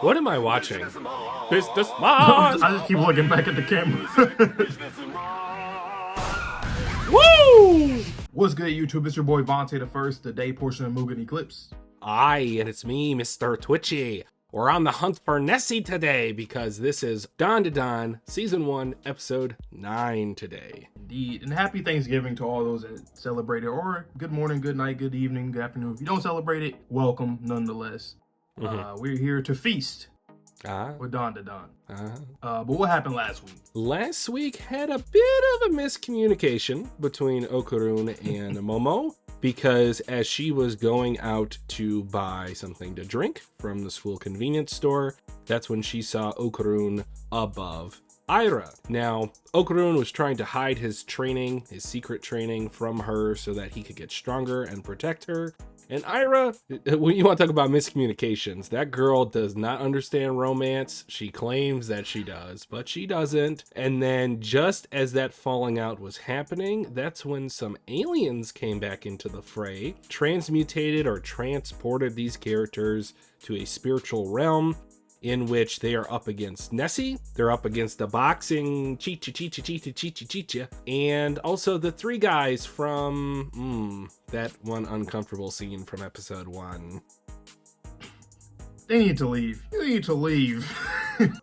What am I watching? Business I just keep looking back at the camera. Woo! What's good, YouTube? It's your boy Vontae the First, the day portion of Mugen Eclipse. Aye, and it's me, Mr. Twitchy. We're on the hunt for Nessie today because this is Dandadan Season 1, Episode 9 today. Indeed. And happy Thanksgiving to all those that celebrate it, or good morning, good night, good evening, good afternoon. If you don't celebrate it, welcome nonetheless. We're here to feast with Dandadan. But what happened last week? Last week had a bit of a miscommunication between Okurun and Momo, because as she was going out to buy something to drink from the school convenience store, that's when she saw Okurun above Aira. Now, Okurun was trying to hide his training, his secret training, from her so that he could get stronger and protect her. And Aira, when you want to talk about miscommunications, that girl does not understand romance. She claims that she does, but she doesn't. And then just as that falling out was happening, that's when some aliens came back into the fray, transmutated or transported these characters to a spiritual realm in which they are up against Nessie, they're up against the boxing Chicha, and also the three guys from that one uncomfortable scene from episode 1. They need to leave. You need to leave.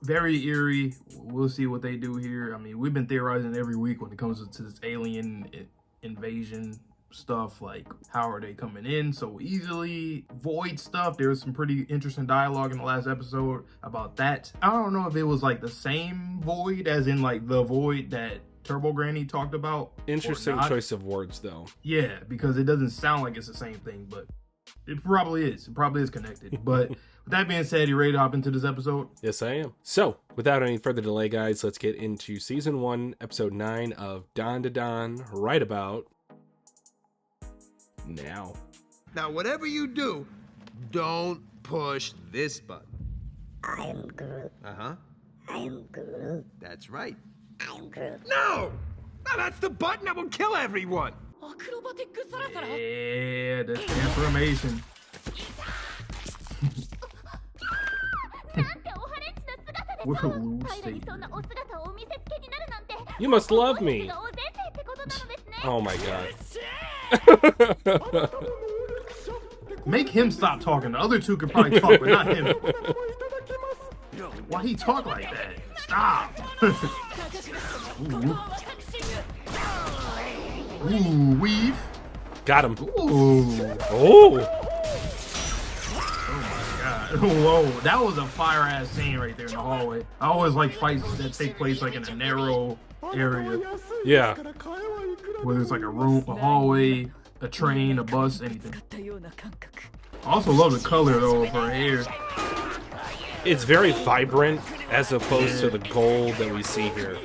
Very eerie. We'll see what they do here. I mean, we've been theorizing every week when it comes to this alien invasion stuff, like how are they coming in so easily, void stuff. There was some pretty interesting dialogue in the last episode about that. I don't know if it was like the same void as in like the void that Turbo Granny talked about. Interesting choice of words though. Yeah, because it doesn't sound like it's the same thing, but it probably is. It probably is connected. But with that being said, you ready to hop into this episode? Yes, I am. So, without any further delay, guys, let's get into Season 1, Episode 9 of Dandadan right about now. Now, whatever you do, don't push this button. I am Groot. Uh-huh. I am Groot. That's right. I am Groot. No! No, that's the button that will kill everyone! Yeah, the transformation. What a rude statement. You must love me. Oh my god. Make him stop talking. The other two could probably talk, but not him. Why he talk like that? Stop. Ooh, weave. Got him. Ooh. Oh. Whoa, that was a fire ass scene right there in the hallway. I always like fights that take place like in a narrow area. Yeah. Whether it's like a room, a hallway, a train, a bus, anything. I also love the color though of her hair. It's very vibrant as opposed to the gold that we see here.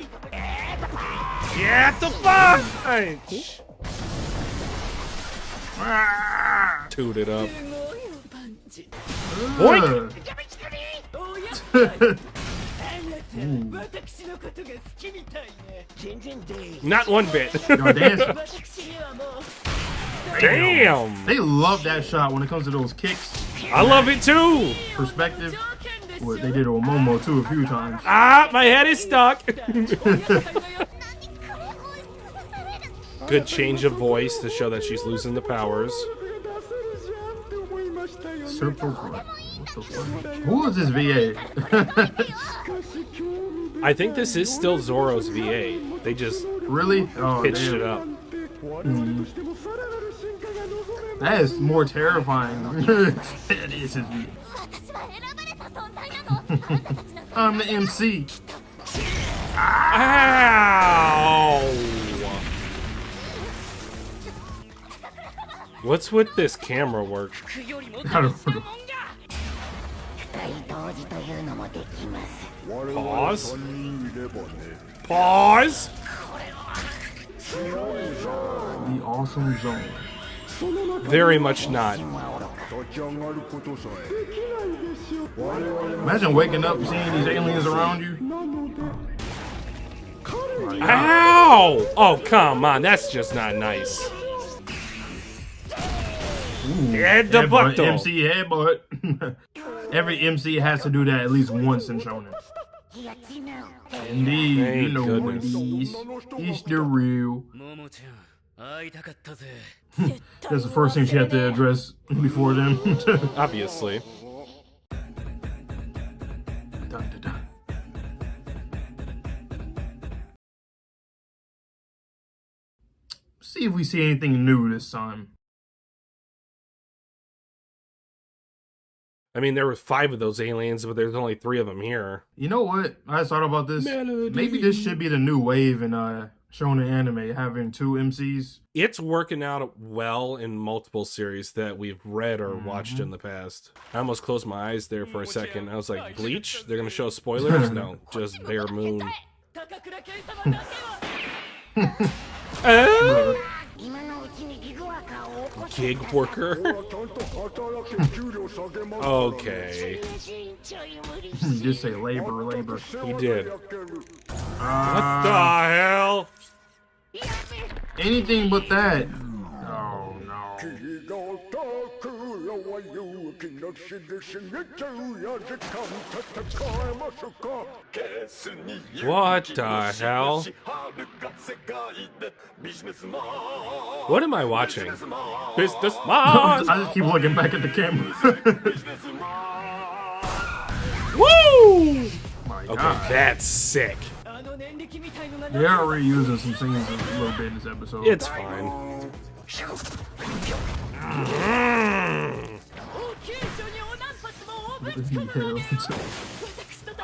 Get the fuck! Toot it up. Boink! Not one bit. Damn! They love that shot when it comes to those kicks. I love it too! Perspective. What they did with Momo too a few times. Ah, my head is stuck! Good change of voice to show that she's losing the powers. Serpo. Who is this VA? I think this is still Zoro's VA. They just really pitched it up. That is more terrifying. That is his VA. I'm the MC. Ow! What's with this camera work? I don't know. Pause. Pause. The awesome zone. Very much not. Imagine waking up seeing these aliens around you. Ow! Oh, come on. That's just not nice. Ooh, Head the butt, though. MC headbutt. Every MC has to do that at least once in Shonen. Indeed, you Thank know what it goodness. is. It's the real. That's the first thing she had to address before them. Obviously. Dun, dun, dun. See if we see anything new this time. I mean, there were 5 of those aliens, but there's only 3 of them here. You know what? I thought about this. Melody. Maybe this should be the new wave in shonen anime, having 2 MCs. It's working out well in multiple series that we've read or watched in the past. I almost closed my eyes there for a second. I was like, Bleach? They're going to show spoilers? No, just Bare Moon. Gig worker? Okay. You just say labor. He did. What the hell? Anything but that. Oh no. What the hell? What am I watching? Business I just keep looking back at the camera. Woo! My Okay, God. that's sick. They are reusing some scenes a little bit in this episode. It's fine.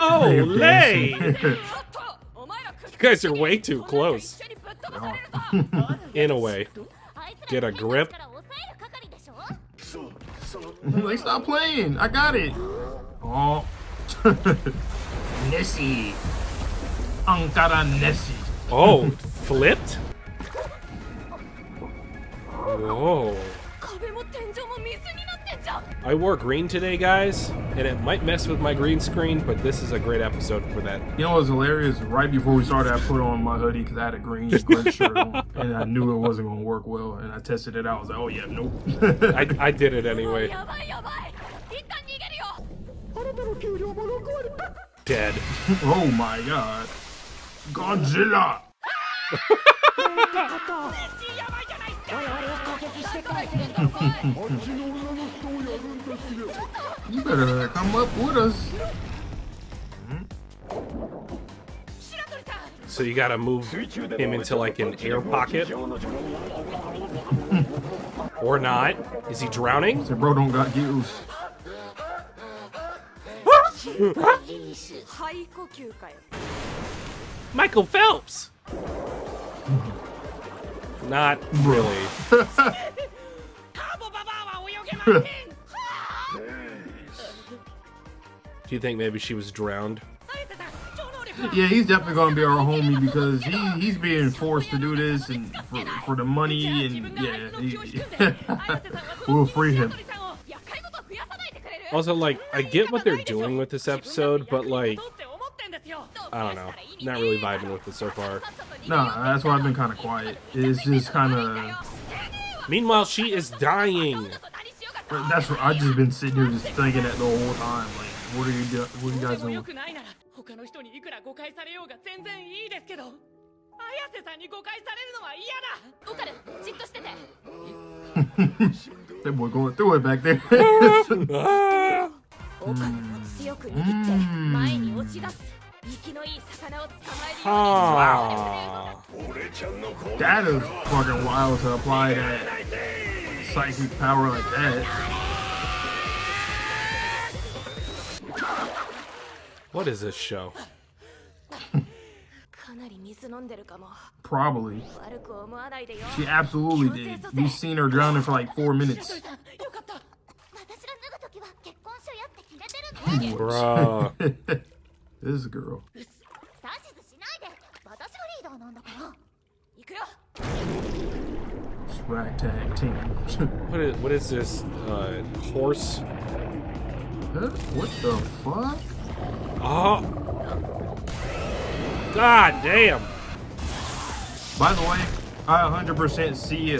Oh, lay! You guys are way too close. In a way. Get a grip. Like, stop playing. I got it. Oh. Nessie. Ankara Nessie. Oh, flipped? Whoa. I wore green today, guys, and it might mess with my green screen, but this is a great episode for that. You know what's hilarious? Right before we started, I put on my hoodie because I had a green shirt on, and I knew it wasn't going to work well, and I tested it out. I was like, oh yeah, nope. I did it anyway. Dead. Oh my God. Godzilla. You better come up with us. So you gotta move him into like an air pocket. Or not. Is he drowning? Say, bro, don't got gills. Michael Phelps! Not really. Do you think maybe she was drowned? Yeah, he's definitely gonna be our homie because he's being forced to do this and for the money and yeah, we'll free him. Also, like, I get what they're doing with this episode, but like, I don't know, not really vibing with it so far. Nah, that's why I've been kind of quiet. It's just kind of. Meanwhile, she is dying. That's what I've just been sitting here just thinking that the whole time. Like, what are you doing? What are you guys doing? That boy going through it back there. That is fucking wild to apply that psychic power like that. What is this show? Probably. She absolutely did. We've seen her drowning for like 4 minutes. Bruh. This girl. Swag tag team. What is this? Horse? Huh? What the fuck? Oh. God damn. By the way, I 100% see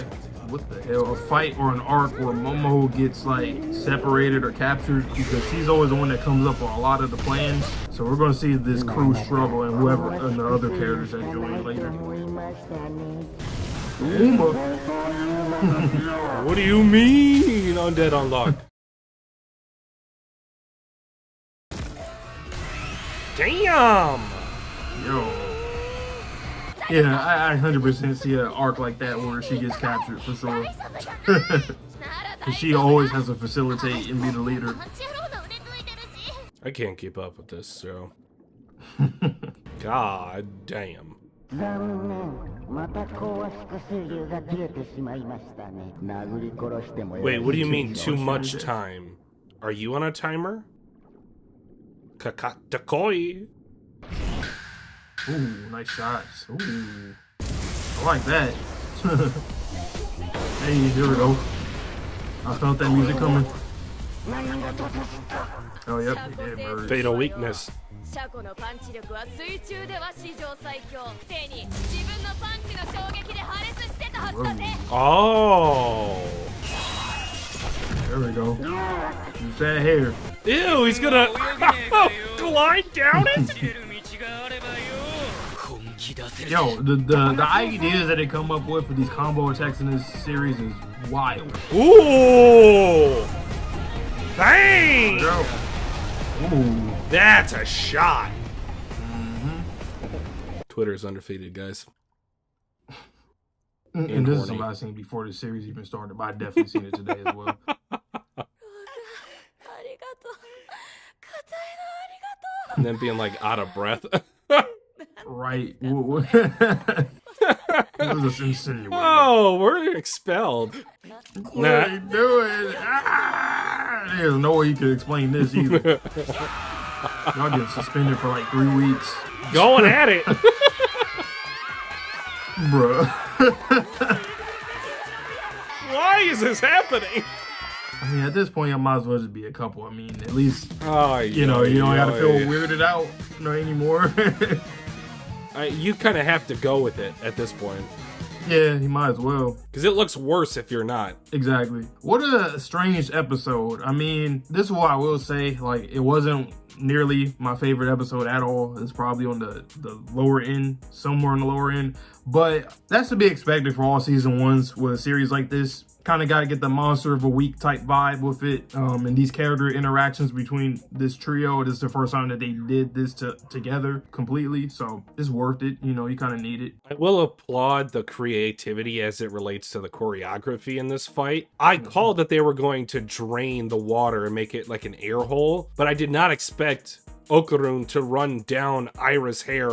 what the hell, a fight or an arc where Momo gets like separated or captured, because she's always the one that comes up on a lot of the plans. So we're gonna see this crew struggle and whoever and the other characters that join later. Uma. What do you mean, Undead Unluck? Damn! Yo. Yeah, I 100% see an arc like that where she gets captured for sure. Cause she always has to facilitate and be the leader. I can't keep up with this, so. God damn. Wait, what do you mean too much time? Are you on a timer? Kakatakoi. Ooh, nice shots. Ooh. I like that. Hey, here we go. I felt that music coming. Oh, yep, he did merge. Fatal weakness. Oh. There we go. Use that hair. Ew, he's gonna glide down it? Yo, the ideas that they come up with for these combo attacks in this series is wild. Ooh! Bang! Yo. Ooh. That's a shot. Twitter's undefeated, guys. And this is something I've seen before the series even started, but I definitely seen it today as well. And then being like out of breath. Right. What was this insinuating? Oh, we're expelled. What are you doing? Ah! There's no way you can explain this either. Y'all get suspended for like 3 weeks. Going at it. Bruh. Why is this happening? I mean, at this point, I might as well just be a couple. I mean, at least, Oh, you don't gotta feel weirded out anymore. You kind of have to go with it at this point. Yeah, you might as well. Because it looks worse if you're not. Exactly. What a strange episode. I mean, this is what I will say. Like, it wasn't nearly my favorite episode at all. It's probably on the lower end, somewhere on the lower end. But that's to be expected for all season ones with a series like this. Kind of got to get the monster of a week type vibe with it. And these character interactions between this trio. This is the first time that they did this together completely. So it's worth it. You know, you kind of need it. I will applaud the creativity as it relates to the choreography in this fight. I called that they were going to drain the water and make it like an air hole, but I did not expect Okurun to run down Ira's hair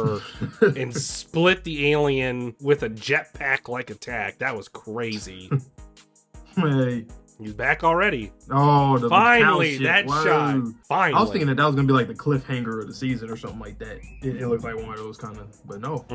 and split the alien with a jetpack-like attack. That was crazy. Hey. He's back already. Oh, finally, the that Whoa. shot. Finally. I was thinking that was going to be like the cliffhanger of the season or something like that. It looked like one of those kind of, but no.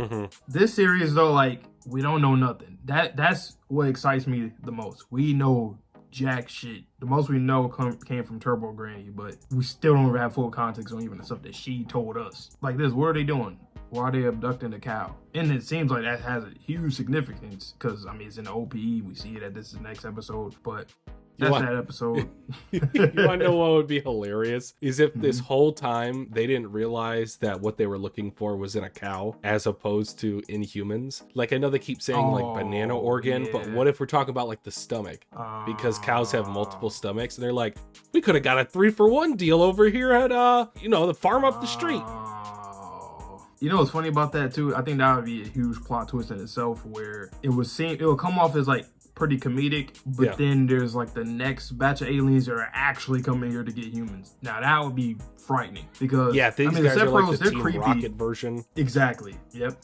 This series, though, like, we don't know nothing. That's what excites me the most. We know jack shit. The most we know came from Turbo Granny, but we still don't have full context on even the stuff that she told us. Like this, what are they doing? Why are they abducting the cow? And it seems like that has a huge significance because, I mean, it's in the OPE. We see it at this next episode, but that's that episode. You want to know what would be hilarious? Is if this whole time they didn't realize that what they were looking for was in a cow as opposed to in humans. Like, I know they keep saying like banana organ, but what if we're talking about like the stomach? Because cows have multiple stomachs, and they're like, we could have got a 3-for-1 deal over here at the farm up the street. You know what's funny about that too? I think that would be a huge plot twist in itself, where it will come off as like pretty comedic, but then there's like the next batch of aliens that are actually coming here to get humans. Now that would be frightening because these guys are like the Team Rocket version. Exactly. Yep.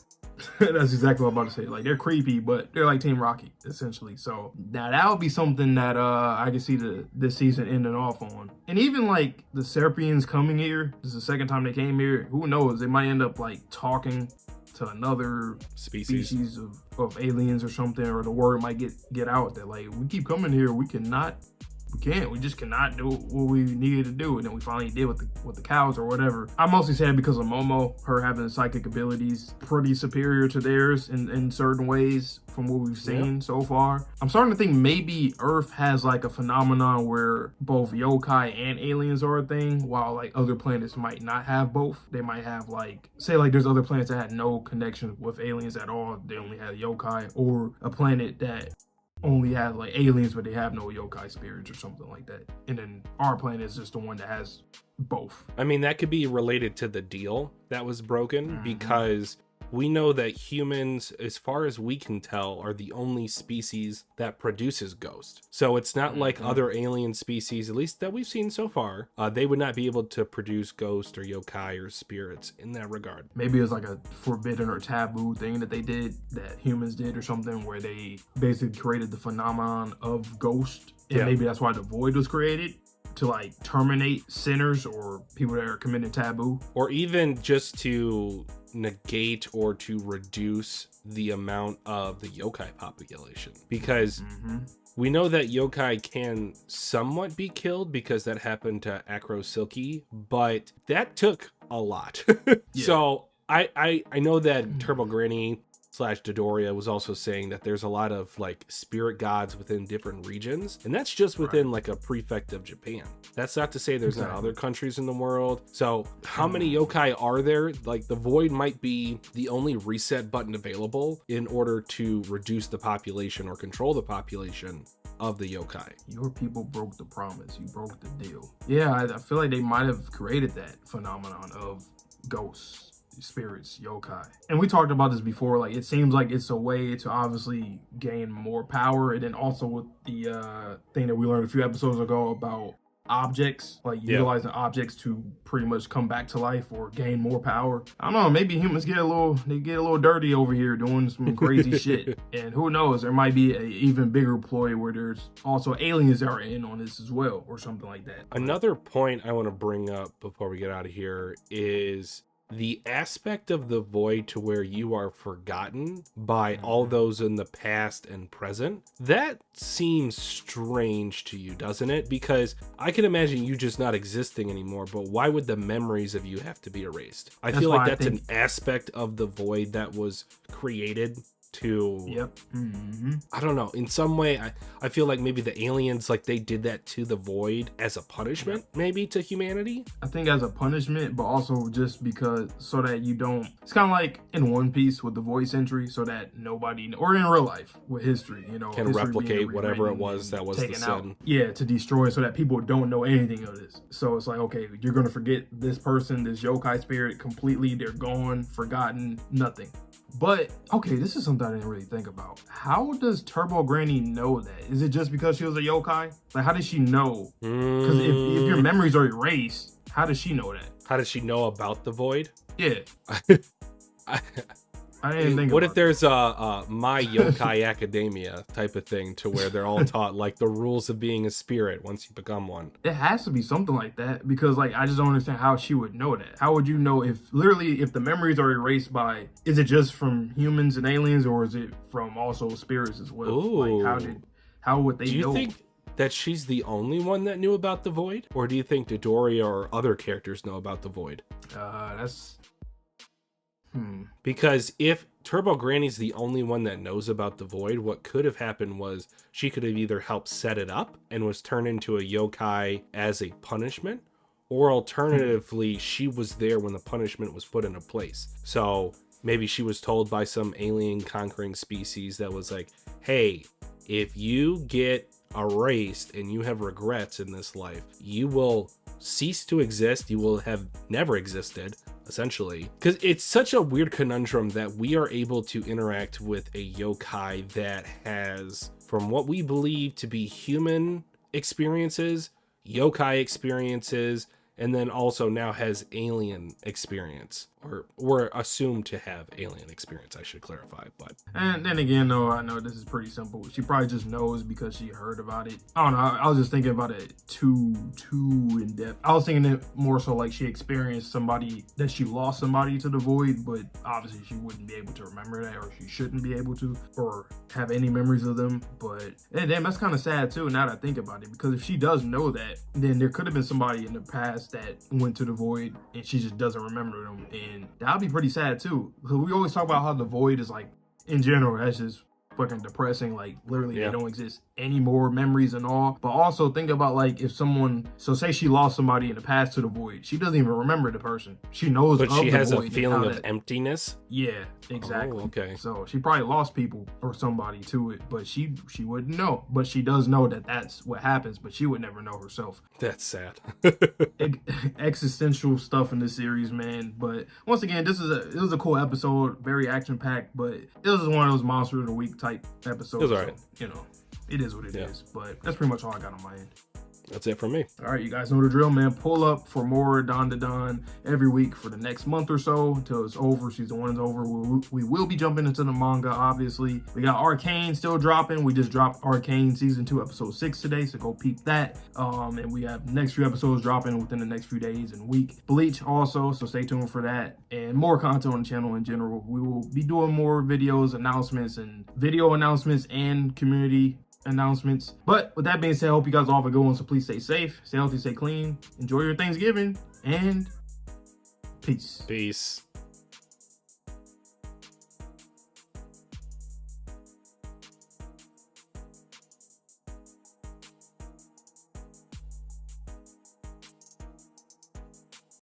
That's exactly what I'm about to say. Like, they're creepy, but they're like Team Rocket essentially. So now that would be something that I can see this season ending off on. And even like the Serpians coming here, this is the second time they came here. Who knows? They might end up like talking to another species of aliens or something, or the word might get out that like, we keep coming here, we We can't. We just cannot do what we needed to do. And then we finally did with the cows or whatever. I mostly say it because of Momo, her having psychic abilities pretty superior to theirs in certain ways from what we've seen so far. I'm starting to think maybe Earth has like a phenomenon where both yokai and aliens are a thing, while like other planets might not have both. They might have like, say like there's other planets that had no connection with aliens at all. They only had yokai, or a planet that only has like aliens but they have no yokai spirits or something like that. And then our planet is just the one that has both. I mean, that could be related to the deal that was broken, because we know that humans, as far as we can tell, are the only species that produces ghost. So it's not like other alien species, at least that we've seen so far. They would not be able to produce ghost or yokai or spirits in that regard. Maybe it's like a forbidden or taboo thing that they did, that humans did or something, where they basically created the phenomenon of ghost. And maybe that's why the void was created, to like terminate sinners or people that are committing taboo. Or even just to negate or to reduce the amount of the yokai population, because we know that yokai can somewhat be killed, because that happened to Acro Silky, but that took a lot. So I know that Turbo Granny / Dodoria was also saying that there's a lot of like spirit gods within different regions, and that's just within like a prefect of Japan. That's not to say there's not other countries in the world. So how many yokai are there? Like the void might be the only reset button available in order to reduce the population or control the population of the yokai. Your people broke the promise. You broke the deal. Yeah, I feel like they might have created that phenomenon of ghosts, spirits, yokai. And we talked about this before, like it seems like it's a way to obviously gain more power. And then also with the thing that we learned a few episodes ago about objects, like utilizing objects to pretty much come back to life or gain more power. I don't know, maybe humans get a little dirty over here doing some crazy shit. And who knows, there might be an even bigger ploy where there's also aliens that are in on this as well, or something like that. Another point I want to bring up before we get out of here is the aspect of the void to where you are forgotten by all those in the past and present. That seems strange to you, doesn't it? Because I can imagine you just not existing anymore, but why would the memories of you have to be erased? I feel like that's an aspect of the void that was created to I don't know, in some way I feel like maybe the aliens, like they did that to the void as a punishment, maybe to humanity. I think as a punishment, but also just because, so that you don't, it's kind of like in One Piece with the void century, so that nobody, or in real life with history, you know, can replicate whatever it was that was the sin. Yeah, to destroy, so that people don't know anything of this. So it's like, okay, you're gonna forget this person, this yokai spirit completely. They're gone, forgotten, nothing. But, okay, this is something I didn't really think about. How does Turbo Granny know that? Is it just because she was a yokai? Like, how does she know? Because if your memories are erased, how does she know that? How does she know about the void? Yeah. I didn't think what if there's a My Yokai Academia type of thing, to where they're all taught like the rules of being a spirit once you become one? It has to be something like that, because like I just don't understand how she would know that. How would you know if the memories are erased by, is it just from humans and aliens, or is it from also spirits as well? Ooh. Like how would they know? Do you think that she's the only one that knew about the void, or do you think Dodoria or other characters know about the void? Because if Turbo Granny's the only one that knows about the void, what could have happened was she could have either helped set it up and was turned into a yokai as a punishment, or alternatively, she was there when the punishment was put into place. So maybe she was told by some alien conquering species that was like, hey, if you get erased and you have regrets in this life, you will cease to exist. You will have never existed, essentially. Because it's such a weird conundrum that we are able to interact with a yokai that has, from what we believe to be human experiences, yokai experiences, and then also now has alien experience, or were assumed to have alien experience, I should clarify. But And then again, though, I know this is pretty simple. She probably just knows because she heard about it. I don't know. I was just thinking about it too in depth. I was thinking it more so like she experienced somebody, that she lost somebody to the void, but obviously she wouldn't be able to remember that, or she shouldn't be able to, or have any memories of them. But damn, that's kind of sad too, now that I think about it, because if she does know that, then there could have been somebody in the past that went to the void and she just doesn't remember them, and that'd be pretty sad too. Because we always talk about how the void is like, in general, that's just fucking depressing. Like literally they don't exist anymore, memories and all. But also think about like if someone, so say she lost somebody in the past to the void, she doesn't even remember the person. She knows, but of she the has a void feeling and of how that, emptiness. yeah, exactly. Oh, okay. So she probably lost people or somebody to it, but she wouldn't know. But she does know that that's what happens, but she would never know herself. That's sad. Existential stuff in this series, man. But once again, it was a cool episode, very action packed, but it was one of those monster of the week type episodes. It was alright. So, you know, it is what it is. But that's pretty much all I got on my end. That's it from me. All right, you guys know the drill, man. Pull up for more Dandadan every week for the next month or so until it's over. Season 1 is over. We will be jumping into the manga, obviously. We got Arcane still dropping. We just dropped Arcane Season 2, Episode 6 today, so go peep that. And we have the next few episodes dropping within the next few days and week. Bleach also, so stay tuned for that. And more content on the channel in general. We will be doing more videos, announcements, and community announcements. But with that being said, I hope you guys all have a good one. So please stay safe, stay healthy, stay clean, enjoy your Thanksgiving, and peace. Peace.